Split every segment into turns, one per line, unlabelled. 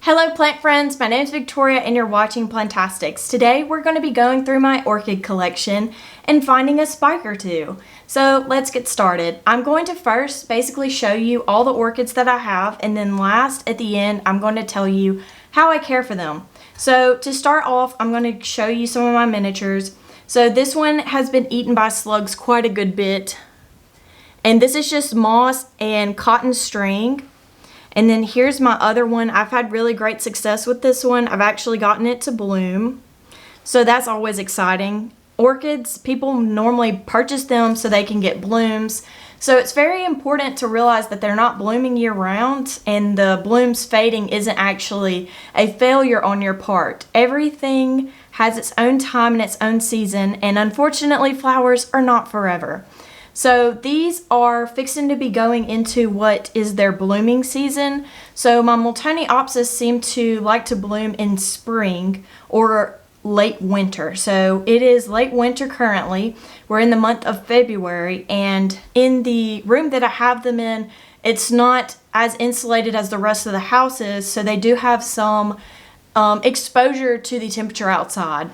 Hello plant friends, my name is Victoria and you're watching Plantastics. Today we're going to be going through my orchid collection and finding a spike or two. So let's get started. I'm going to first basically show you all the orchids that I have, and then last at the end I'm going to tell you how I care for them. So to start off, I'm going to show you some of my miniatures. So this one has been eaten by slugs quite a good bit. And this is just moss and cotton string. And then here's my other one. I've had really great success with this one. I've actually gotten it to bloom. So that's always exciting. Orchids, people normally purchase them so they can get blooms. So it's very important to realize that they're not blooming year round, and the blooms fading isn't actually a failure on your part. Everything has its own time and its own season, and unfortunately flowers are not forever. So these are fixing to be going into what is their blooming season. So my Miltoniopsis seem to like to bloom in spring or late winter. So it is late winter currently. We're in the month of February, and in the room that I have them in, it's not as insulated as the rest of the house is, so they do have some exposure to the temperature outside.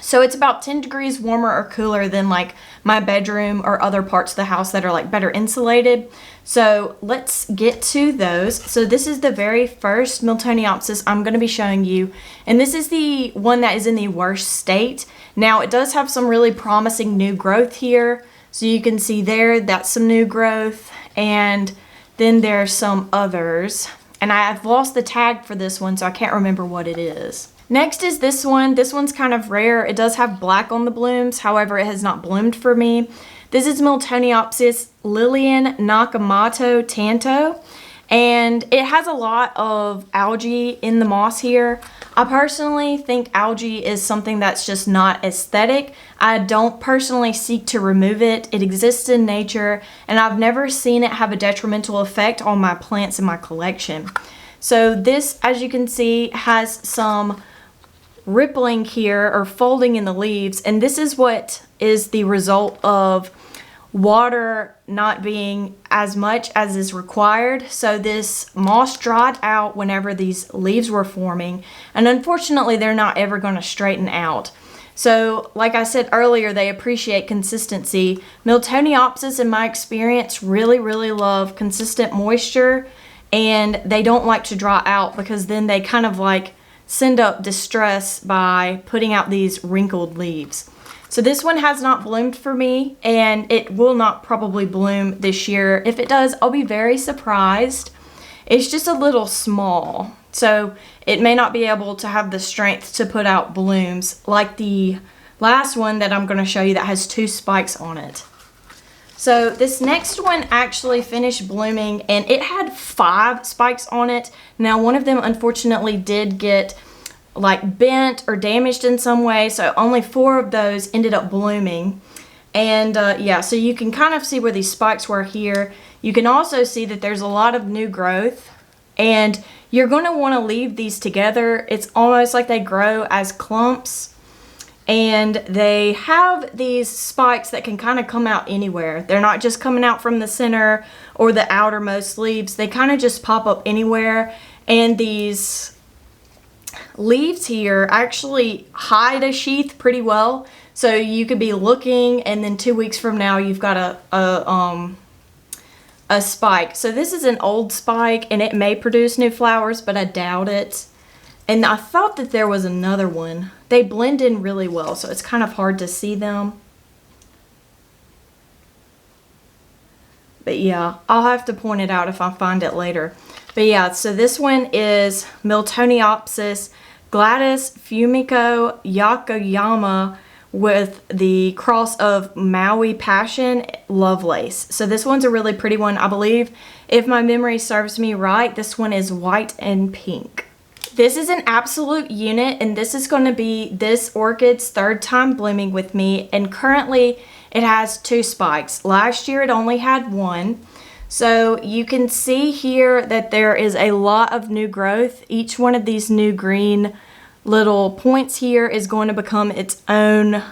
So it's about 10 degrees warmer or cooler than like my bedroom or other parts of the house that are like better insulated. So let's get to those. So this is the very first Miltoniopsis I'm going to be showing you. And this is the one that is in the worst state. Now it does have some really promising new growth here. So you can see there, that's some new growth. And then there's some others. And I've lost the tag for this one, so I can't remember what it is. Next is this one. This one's kind of rare. It does have black on the blooms. However, it has not bloomed for me. This is Miltoniopsis Lillian Nakamoto Tanto. And it has a lot of algae in the moss here. I personally think algae is something that's just not aesthetic. I don't personally seek to remove it. It exists in nature, and I've never seen it have a detrimental effect on my plants in my collection. So this, as you can see, has some rippling here or folding in the leaves, and this is what is the result of water not being as much as is required. So this moss dried out whenever these leaves were forming, and unfortunately they're not ever going to straighten out. So like I said earlier, they appreciate consistency. Miltoniopsis, in my experience, really love consistent moisture, and they don't like to dry out because then they kind of like send up distress by putting out these wrinkled leaves. So this one has not bloomed for me, and it will not probably bloom this year. If it does, I'll be very surprised. It's just a little small, so it may not be able to have the strength to put out blooms like the last one that I'm going to show you that has 2 spikes on it. So this next one actually finished blooming, and it had 5 spikes on it. Now one of them unfortunately did get like bent or damaged in some way, so only 4 of those ended up blooming. And yeah, so you can kind of see where these spikes were here. You can also see that there's a lot of new growth, and you're going to want to leave these together. It's almost like they grow as clumps. And they have these spikes that can kind of come out anywhere. They're not just coming out from the center or the outermost leaves. They kind of just pop up anywhere. And these leaves here actually hide a sheath pretty well. So you could be looking, and then 2 weeks from now you've got a spike. So this is an old spike, and it may produce new flowers, but I doubt it. And I thought that there was another one. They blend in really well, so it's kind of hard to see them. But yeah, I'll have to point it out if I find it later. But yeah, so this one is Miltoniopsis Gladys Fumiko Yokoyama with the cross of Maui Passion Lovelace. So this one's a really pretty one. I believe, if my memory serves me right, this one is white and pink. This is an absolute unit, and this is going to be this orchid's 3rd time blooming with me, and currently it has 2 spikes. Last year it only had 1. So you can see here that there is a lot of new growth. Each one of these new green little points here is going to become its own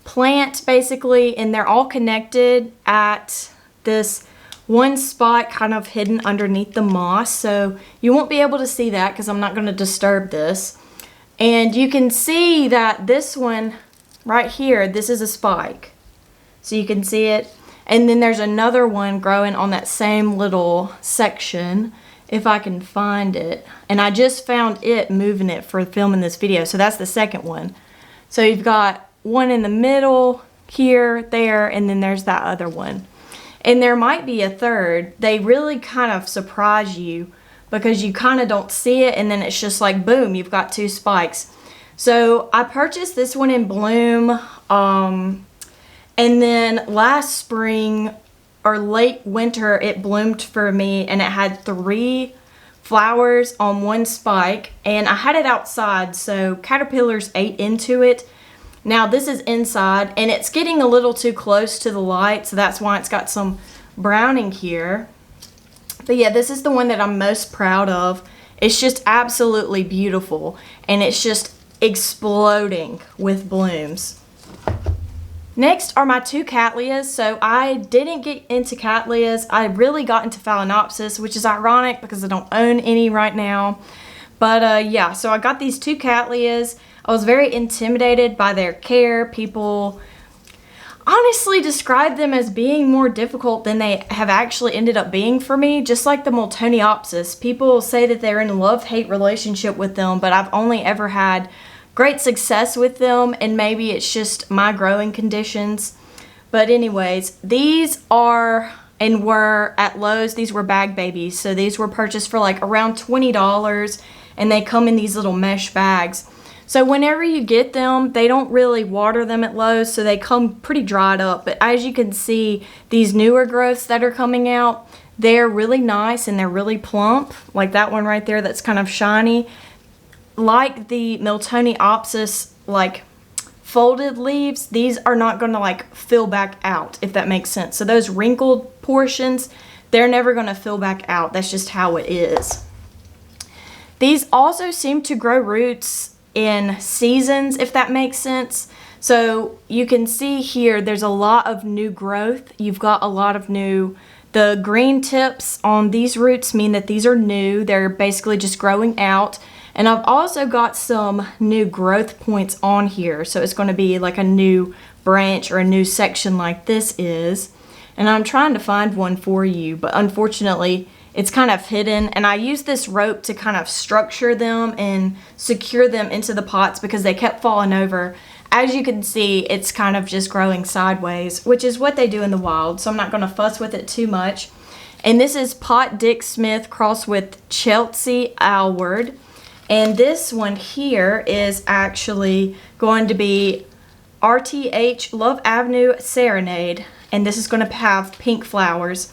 plant basically, and they're all connected at this one spot kind of hidden underneath the moss, so you won't be able to see that because I'm not going to disturb this. And you can see that this one right here, this is a spike. So you can see it. And then there's another one growing on that same little section, if I can find it. And I just found it moving it for filming this video. So that's the second one. So you've got one in the middle here, there, and then there's that other one. And there might be a third. They really kind of surprise you because you kind of don't see it, and then it's just like, boom, you've got two spikes. So I purchased this one in bloom, and then last spring or late winter, it bloomed for me, and it had 3 flowers on one spike, and I had it outside, so caterpillars ate into it. Now this is inside, and it's getting a little too close to the light, so that's why it's got some browning here. But yeah, this is the one that I'm most proud of. It's just absolutely beautiful, and it's just exploding with blooms. Next are my 2 Cattleyas. So I didn't get into Cattleyas. I really got into Phalaenopsis, which is ironic because I don't own any right now. But yeah, so I got these 2 Cattleyas. I was very intimidated by their care. People honestly describe them as being more difficult than they have actually ended up being for me. Just like the Miltoniopsis. People say that they're in a love-hate relationship with them, but I've only ever had great success with them, and maybe it's just my growing conditions. But anyways, these are and were at Lowe's. These were bag babies, so these were purchased for like around $20, and they come in these little mesh bags. So whenever you get them, they don't really water them at Lowe's, so they come pretty dried up. But as you can see, these newer growths that are coming out, they're really nice and they're really plump, like that one right there that's kind of shiny. Like the Miltoniopsis, like folded leaves, these are not going to like fill back out, if that makes sense. So those wrinkled portions, they're never going to fill back out. That's just how it is. These also seem to grow roots in seasons, if that makes sense. So you can see here, there's a lot of new growth. You've got a lot of new, the green tips on these roots mean that these are new. They're basically just growing out. And I've also got some new growth points on here. So it's going to be like a new branch or a new section like this is. And I'm trying to find one for you, but unfortunately it's kind of hidden. And I use this rope to kind of structure them and secure them into the pots because they kept falling over. As you can see, it's kind of just growing sideways, which is what they do in the wild. So I'm not going to fuss with it too much. And this is Pot Dick Smith crossed with Chelsea Alward. And this one here is actually going to be RTH Love Avenue Serenade. And this is going to have pink flowers.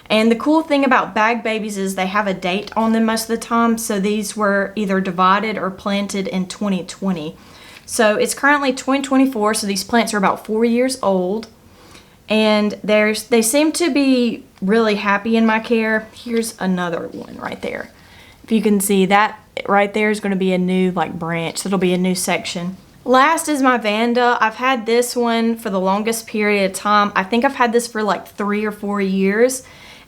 And the cool thing about bag babies is they have a date on them most of the time. So these were either divided or planted in 2020. So it's currently 2024. So these plants are about 4 years old. And they seem to be really happy in my care. Here's another one right there. If you can see that right there is going to be a new like branch. That'll be a new section. Last is my Vanda. I've had this one for the longest period of time. I think I've had this for like 3 or 4 years.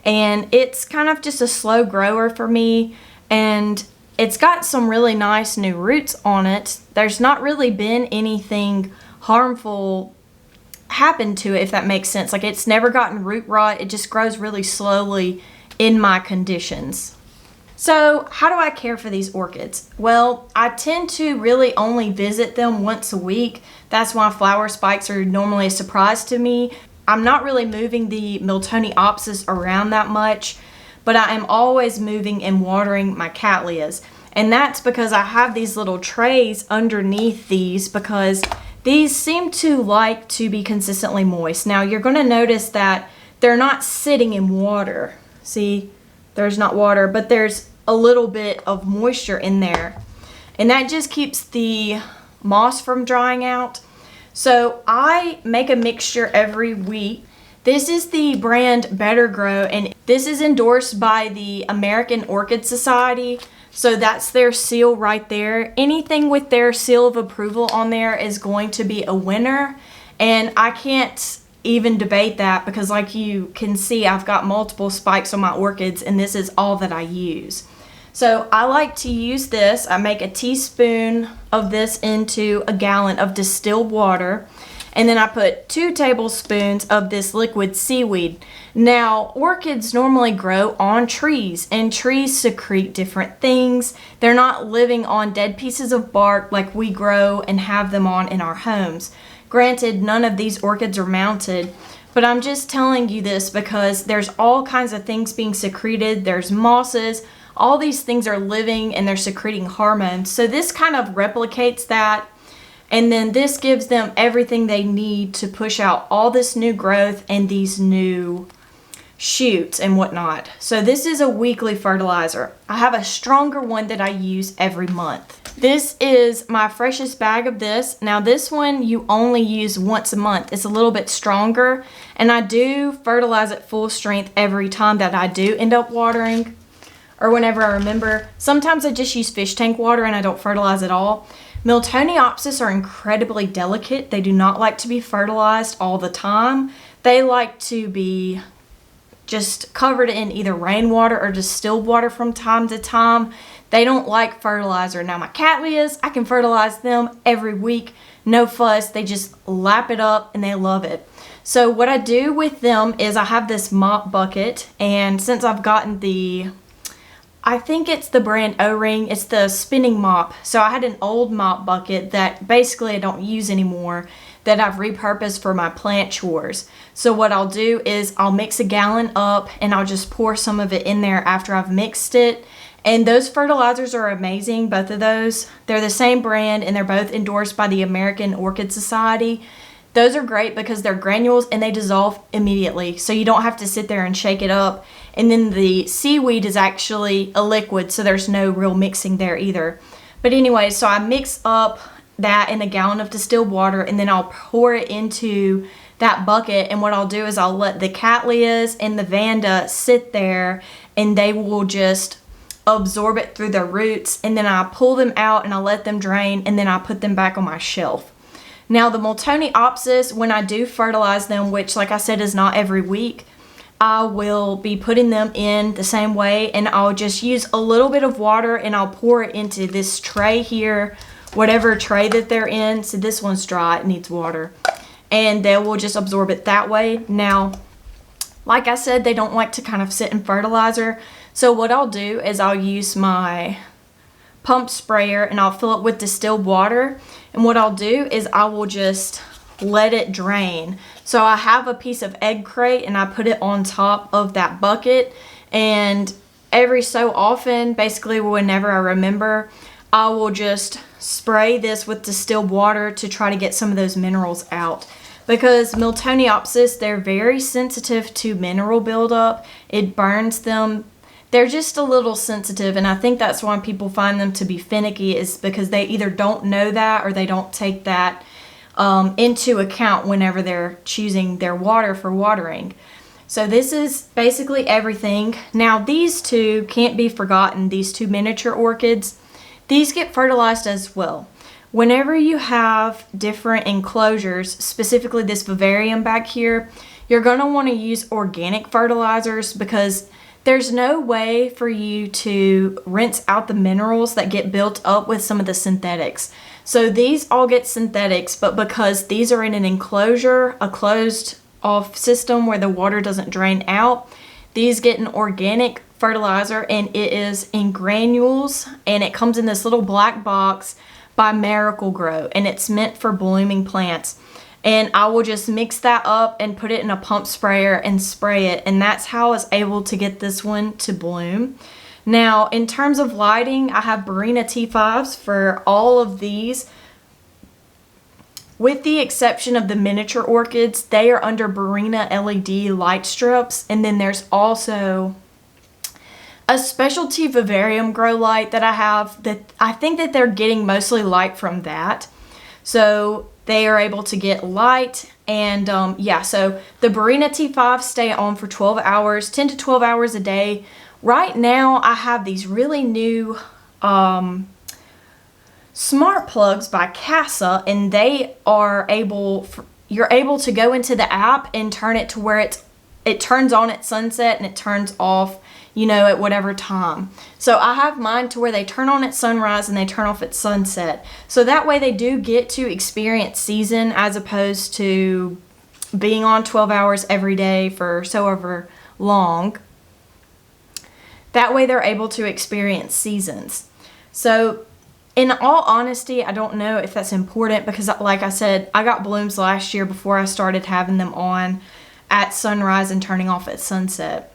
And it's kind of just a slow grower for me. And it's got some really nice new roots on it. There's not really been anything harmful happen to it, if that makes sense. Like it's never gotten root rot. It just grows really slowly in my conditions. So how do I care for these orchids? Well, I tend to really only visit them once a week. That's why flower spikes are normally a surprise to me. I'm not really moving the Miltoniopsis around that much, but I am always moving and watering my Cattleyas. And that's because I have these little trays underneath these because these seem to like to be consistently moist. Now you're going to notice that they're not sitting in water. See, there's not water, but there's a little bit of moisture in there. And that just keeps the moss from drying out. So I make a mixture every week. This is the brand Better-Gro, and this is endorsed by the American Orchid Society. So that's their seal right there. Anything with their seal of approval on there is going to be a winner. And I can't even debate that because like you can see, I've got multiple spikes on my orchids and this is all that I use. So I like to use this. I make a teaspoon of this into a gallon of distilled water. And then I put 2 tablespoons of this liquid seaweed. Now, orchids normally grow on trees, and trees secrete different things. They're not living on dead pieces of bark like we grow and have them on in our homes. Granted, none of these orchids are mounted, but I'm just telling you this because there's all kinds of things being secreted. There's mosses. All these things are living and they're secreting hormones. So this kind of replicates that. And then this gives them everything they need to push out all this new growth and these new shoots and whatnot. So this is a weekly fertilizer. I have a stronger one that I use every month. This is my freshest bag of this. Now this one you only use once a month. It's a little bit stronger, and I do fertilize at full strength every time that I do end up watering, or whenever I remember. Sometimes I just use fish tank water and I don't fertilize at all. Miltoniopsis are incredibly delicate. They do not like to be fertilized all the time. They like to be just covered in either rainwater or distilled water from time to time. They don't like fertilizer. Now my Cattleyas, I can fertilize them every week. No fuss. They just lap it up and they love it. So what I do with them is I have this mop bucket, and since I've gotten I think it's the brand O-Ring. It's the spinning mop. So I had an old mop bucket that basically I don't use anymore that I've repurposed for my plant chores. So what I'll do is I'll mix a gallon up and I'll just pour some of it in there after I've mixed it. And those fertilizers are amazing, both of those. They're the same brand and they're both endorsed by the American Orchid Society. Those are great because they're granules and they dissolve immediately. So you don't have to sit there and shake it up. And then the seaweed is actually a liquid, so there's no real mixing there either. But anyway, so I mix up that in a gallon of distilled water, and then I'll pour it into that bucket. And what I'll do is I'll let the Cattleyas and the Vanda sit there, and they will just absorb it through their roots. And then I pull them out and I let them drain, and then I put them back on my shelf. Now the Miltoniopsis, when I do fertilize them, which like I said is not every week, I will be putting them in the same way, and I'll just use a little bit of water and I'll pour it into this tray here, whatever tray that they're in. So this one's dry, it needs water, and they will just absorb it that way. Now, like I said, they don't like to kind of sit in fertilizer. So what I'll do is I'll use my pump sprayer and I'll fill it with distilled water. And what I'll do is I will just let it drain. So I have a piece of egg crate and I put it on top of that bucket, and every so often, basically whenever I remember, I will just spray this with distilled water to try to get some of those minerals out. Because Miltoniopsis, they're very sensitive to mineral buildup. It burns them. They're just a little sensitive, and I think that's why people find them to be finicky, is because they either don't know that or they don't take that into account whenever they're choosing their water for watering. So this is basically everything. Now these two can't be forgotten, these two miniature orchids. These get fertilized as well. Whenever you have different enclosures, specifically this vivarium back here, you're going to want to use organic fertilizers, because there's no way for you to rinse out the minerals that get built up with some of the synthetics. So these all get synthetics, but because these are in an enclosure, a closed off system where the water doesn't drain out, these get an organic fertilizer, and it is in granules, and it comes in this little black box by Miracle-Gro, and it's meant for blooming plants. And I will just mix that up and put it in a pump sprayer and spray it, and that's how I was able to get this one to bloom. Now, in terms of lighting, I have Barrina T5s for all of these. With the exception of the miniature orchids, they are under Barrina LED light strips. And then there's also a specialty vivarium grow light that I have that I think that they're getting mostly light from that. So they are able to get light, and yeah, so the Barrina T5s stay on for 12 hours, 10 to 12 hours a day. Right now, I have these really new smart plugs by Casa, and they are able, you're able to go into the app and turn it to where it turns on at sunset and it turns off, you know, at whatever time. So I have mine to where they turn on at sunrise and they turn off at sunset. So that way they do get to experience season as opposed to being on 12 hours every day for so ever long. That way they're able to experience seasons. So in all honesty, I don't know if that's important because like I said, I got blooms last year before I started having them on at sunrise and turning off at sunset.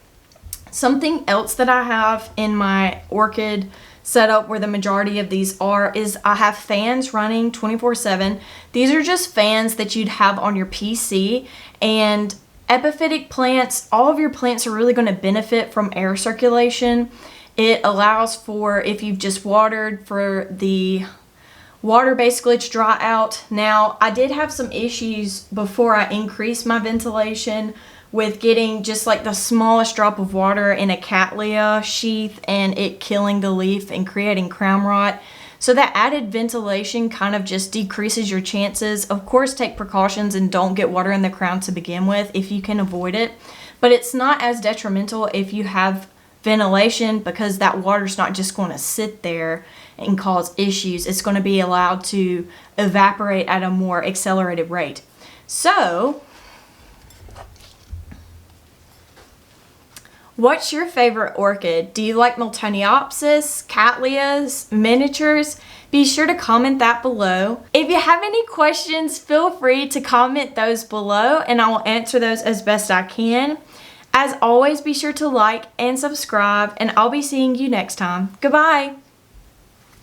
Something else that I have in my orchid setup where the majority of these are is I have fans running 24/7. These are just fans that you'd have on your PC, and epiphytic plants, all of your plants are really going to benefit from air circulation. It allows for, if you've just watered, for the water basically to dry out. Now, I did have some issues before I increased my ventilation with getting just like the smallest drop of water in a Cattleya sheath and it killing the leaf and creating crown rot. So that added ventilation kind of just decreases your chances. Of course, take precautions and don't get water in the crown to begin with if you can avoid it. But it's not as detrimental if you have ventilation, because that water's not just going to sit there and cause issues. It's going to be allowed to evaporate at a more accelerated rate. So, what's your favorite orchid? Do you like Miltoniopsis, Cattleyas, miniatures? Be sure to comment that below. If you have any questions, feel free to comment those below and I will answer those as best I can. As always, be sure to like and subscribe, and I'll be seeing you next time. Goodbye!